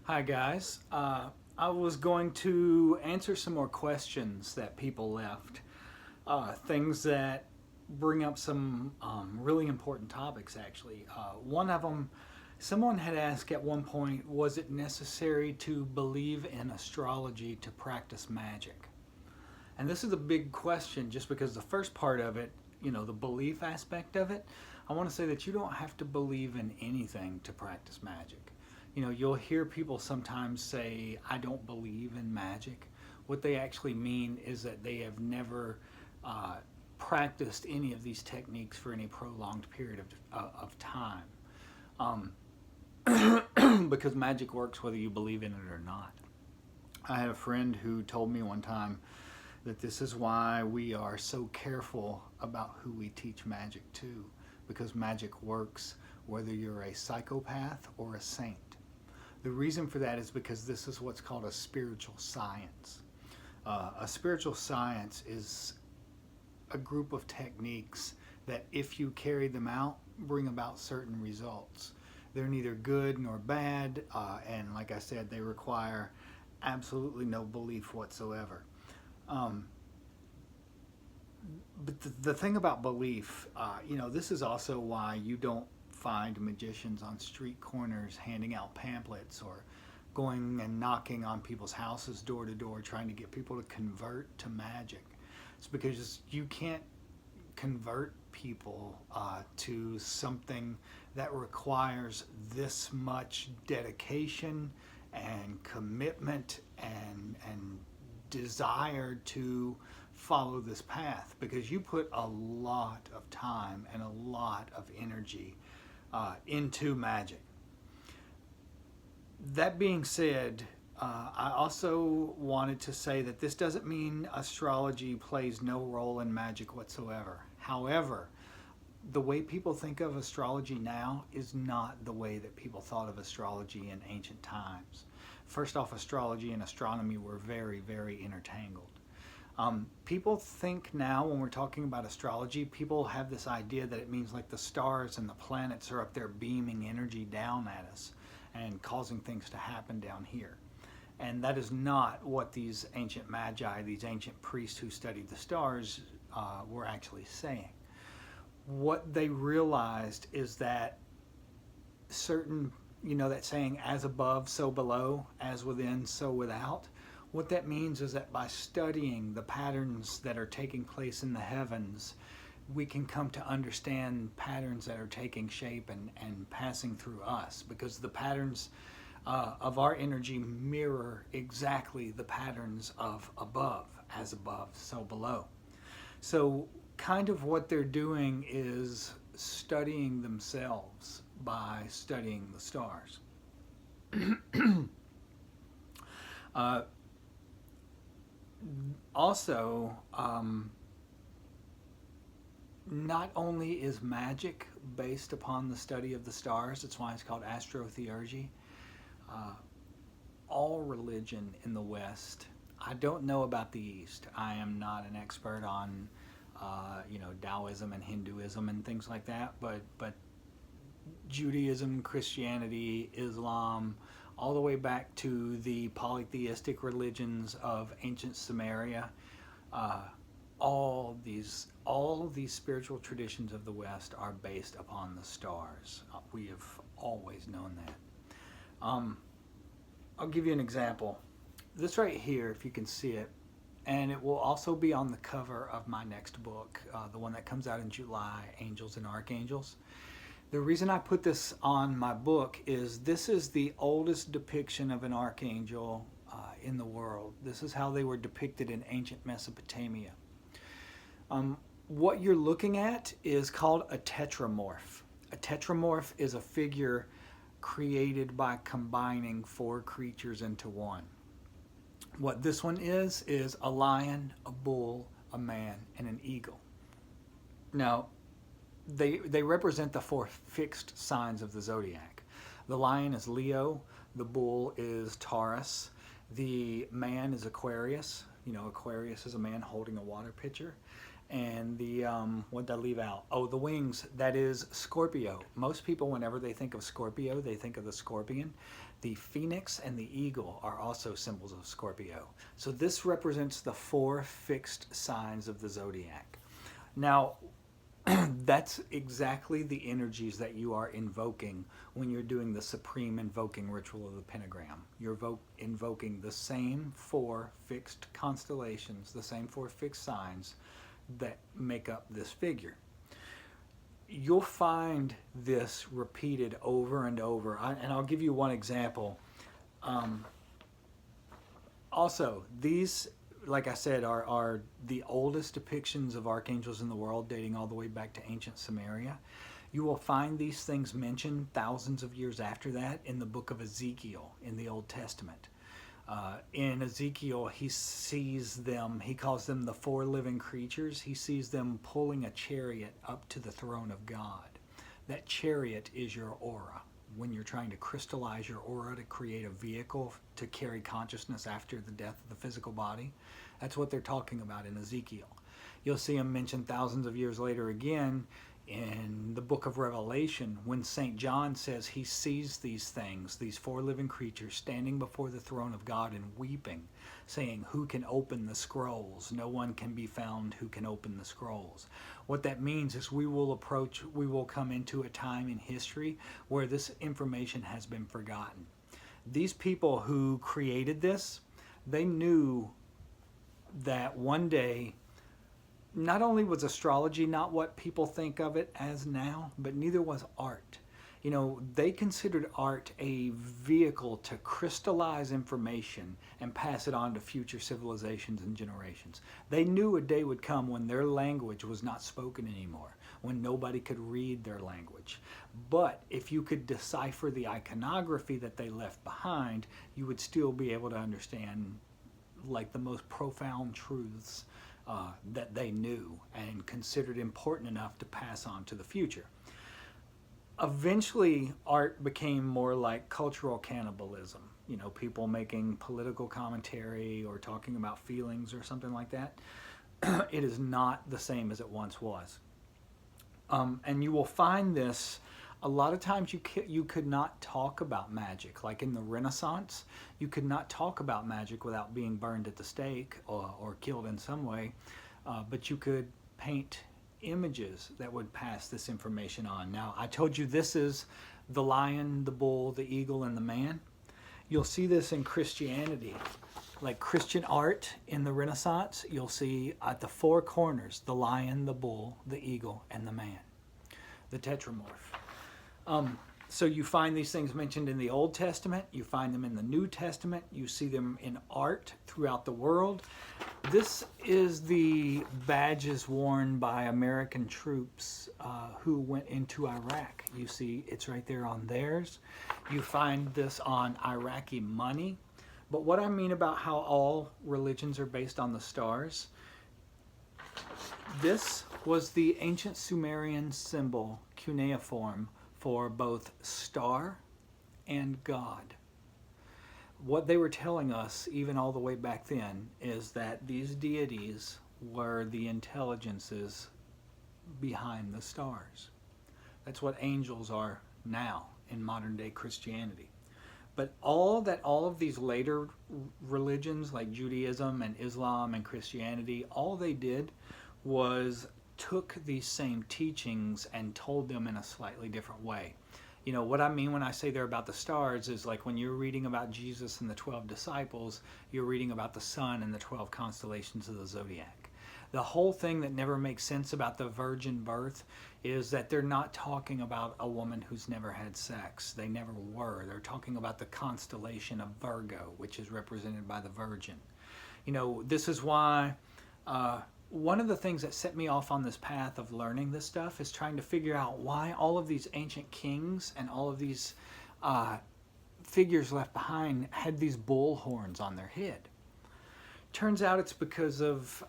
Hi guys. I was going to answer some more questions that people left. Things that bring up some really important topics actually. One of them, someone had asked at one point, was it necessary to believe in astrology to practice magic? And this is a big question just because the first part of it, the belief aspect of it, I want to say that you don't have to believe in anything to practice magic. You'll hear people sometimes say, I don't believe in magic. What they actually mean is that they have never practiced any of these techniques for any prolonged period of time. Um, because magic works whether you believe in it or not. I had a friend who told me one time that this is why we are so careful about who we teach magic to, because magic works whether you're a psychopath or a saint. The reason for that is because this is what's called a spiritual science. A spiritual science is a group of techniques that, if you carry them out, bring about certain results. They're neither good nor bad, and like I said, they require absolutely no belief whatsoever. Um, but the thing about belief, this is also why you don't find magicians on street corners handing out pamphlets or going and knocking on people's houses door to door trying to get people to convert to magic. It's because you can't convert people to something that requires this much dedication and commitment and desire to follow this path, because you put a lot of time and a lot of energy into magic. That being said, I also wanted to say that this doesn't mean astrology plays no role in magic whatsoever. However, the way people think of astrology now is not the way that people thought of astrology in ancient times. First off, astrology and astronomy were very, very intertangled. People think now, when we're talking about astrology, people have this idea that it means like the stars and the planets are up there beaming energy down at us and causing things to happen down here. And that is not what these ancient magi, these ancient priests who studied the stars, were actually saying. What they realized is that certain, that saying, as above, so below, as within, so without. What that means is that by studying the patterns that are taking place in the heavens, we can come to understand patterns that are taking shape and passing through us, because the patterns of our energy mirror exactly the patterns of above, as above, so below. So kind of what they're doing is studying themselves by studying the stars. uh, Also, not only is magic based upon the study of the stars, that's why it's called astrotheurgy. Uh, all religion in the West, I don't know about the East. I am not an expert on, Taoism and Hinduism and things like that, but Judaism, Christianity, Islam, all the way back to the polytheistic religions of ancient Sumeria. Uh, all these spiritual traditions of the West are based upon the stars. We have always known that. Um, I'll give you an example. This right here, if you can see it, and it will also be on the cover of my next book, the one that comes out in July, Angels and Archangels. The reason I put this on my book is this is the oldest depiction of an archangel in the world. This is how they were depicted in ancient Mesopotamia. What you're looking at is called a tetramorph. A tetramorph is a figure created by combining four creatures into one. What this one is a lion, a bull, a man, and an eagle. Now, they represent the four fixed signs of the zodiac. The lion is Leo, the bull is Taurus, the man is Aquarius. Aquarius is a man holding a water pitcher, And the, what did I leave out? Oh, the wings, that is Scorpio. Most people, whenever they think of Scorpio, they think of the scorpion. The phoenix and the eagle are also symbols of Scorpio. So this represents the 4 fixed signs of the zodiac. Now, that's exactly the energies that you are invoking when you're doing the supreme invoking ritual of the pentagram. You're invoking the same 4 fixed constellations, the same 4 fixed signs that make up this figure. You'll find this repeated over and over. And I'll give you one example. Also, these, like I said, are the oldest depictions of archangels in the world, dating all the way back to ancient Sumeria. You will find these things mentioned thousands of years after that in the book of Ezekiel in the Old Testament. In Ezekiel, he sees them, he calls them the 4 living creatures. He sees them pulling a chariot up to the throne of God. That chariot is your aura. When you're trying to crystallize your aura to create a vehicle to carry consciousness after the death of the physical body, that's what they're talking about in Ezekiel. You'll see him mentioned thousands of years later again in the book of Revelation, when St. John says he sees these things, these 4 living creatures standing before the throne of God and weeping, saying, "Who can open the scrolls? No one can be found who can open the scrolls." What that means is we will come into a time in history where this information has been forgotten. These people who created this, they knew that one day, not only was astrology not what people think of it as now, but neither was art. You know, they considered art a vehicle to crystallize information and pass it on to future civilizations and generations. They knew a day would come when their language was not spoken anymore, when nobody could read their language. But if you could decipher the iconography that they left behind, you would still be able to understand like the most profound truths that they knew and considered important enough to pass on to the future. Eventually, art became more like cultural cannibalism. You know, people making political commentary or talking about feelings or something like that. It is not the same as it once was. And you will find this a lot of times. You could not talk about magic. Like in the Renaissance, you could not talk about magic without being burned at the stake or killed in some way. But you could paint images that would pass this information on. Now, I told you this is the lion, the bull, the eagle, and the man. You'll see this in Christianity. Like Christian art in the Renaissance, you'll see at the 4 corners the lion, the bull, the eagle, and the man. The Tetra Morph. So you find these things mentioned in the Old Testament, you find them in the New Testament, you see them in art throughout the world. This is the badges worn by American troops who went into Iraq. You see it's right there on theirs. You find this on Iraqi money. But what I mean about how all religions are based on the stars, this was the ancient Sumerian symbol, cuneiform, for both star and God. What they were telling us, even all the way back then, is that these deities were the intelligences behind the stars. That's what angels are now in modern day Christianity. But all of these later religions like Judaism and Islam and Christianity, all they did was took these same teachings and told them in a slightly different way. You know, what I mean when I say they're about the stars is like when you're reading about Jesus and the 12 disciples, you're reading about the sun and the 12 constellations of the Zodiac. The whole thing that never makes sense about the virgin birth is that they're not talking about a woman who's never had sex. They never were. They're talking about the constellation of Virgo, which is represented by the Virgin. You know, this is why one of the things that set me off on this path of learning this stuff is trying to figure out why all of these ancient kings and all of these figures left behind had these bull horns on their head. Turns out it's because of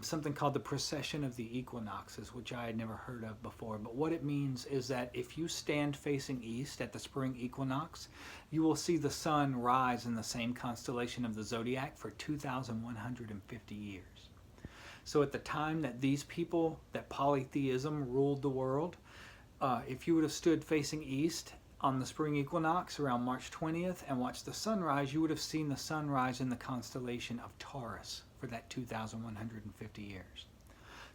something called the Precession of the Equinoxes, which I had never heard of before. But what it means is that if you stand facing east at the spring equinox, you will see the sun rise in the same constellation of the Zodiac for 2,150 years. So at the time that these people, that polytheism ruled the world, if you would have stood facing east on the spring equinox around March 20th and watched the sunrise, you would have seen the sunrise in the constellation of Taurus for that 2,150 years.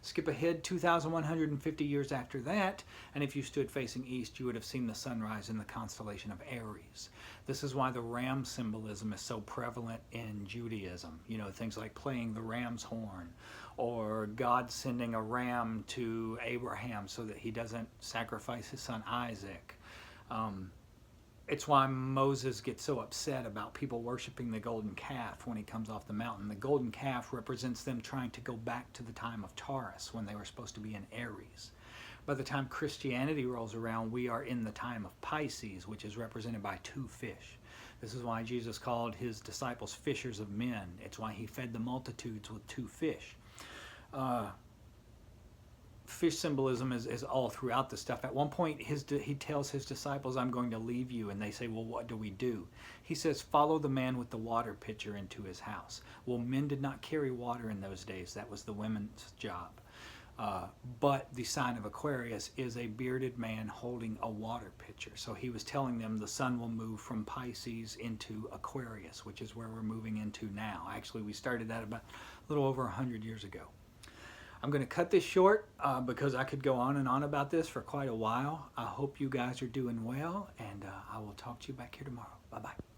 Skip ahead 2,150 years after that, and if you stood facing east, you would have seen the sunrise in the constellation of Aries. This is why the ram symbolism is so prevalent in Judaism. You know, things like playing the ram's horn, or God sending a ram to Abraham so that he doesn't sacrifice his son Isaac. It's why Moses gets so upset about people worshiping the golden calf when he comes off the mountain. The golden calf represents them trying to go back to the time of Taurus when they were supposed to be in Aries. By the time Christianity rolls around, we are in the time of Pisces, which is represented by two fish. This is why Jesus called his disciples fishers of men. It's why he fed the multitudes with two fish. Fish symbolism is all throughout the stuff. At one point, he tells his disciples, I'm going to leave you. And they say, well, what do we do? He says, follow the man with the water pitcher into his house. Well, men did not carry water in those days. That was the women's job. But the sign of Aquarius is a bearded man holding a water pitcher. So he was telling them the sun will move from Pisces into Aquarius, which is where we're moving into now. Actually, we started that about a little over 100 years ago. I'm going to cut this short because I could go on and on about this for quite a while. I hope you guys are doing well, and I will talk to you back here tomorrow. Bye-bye.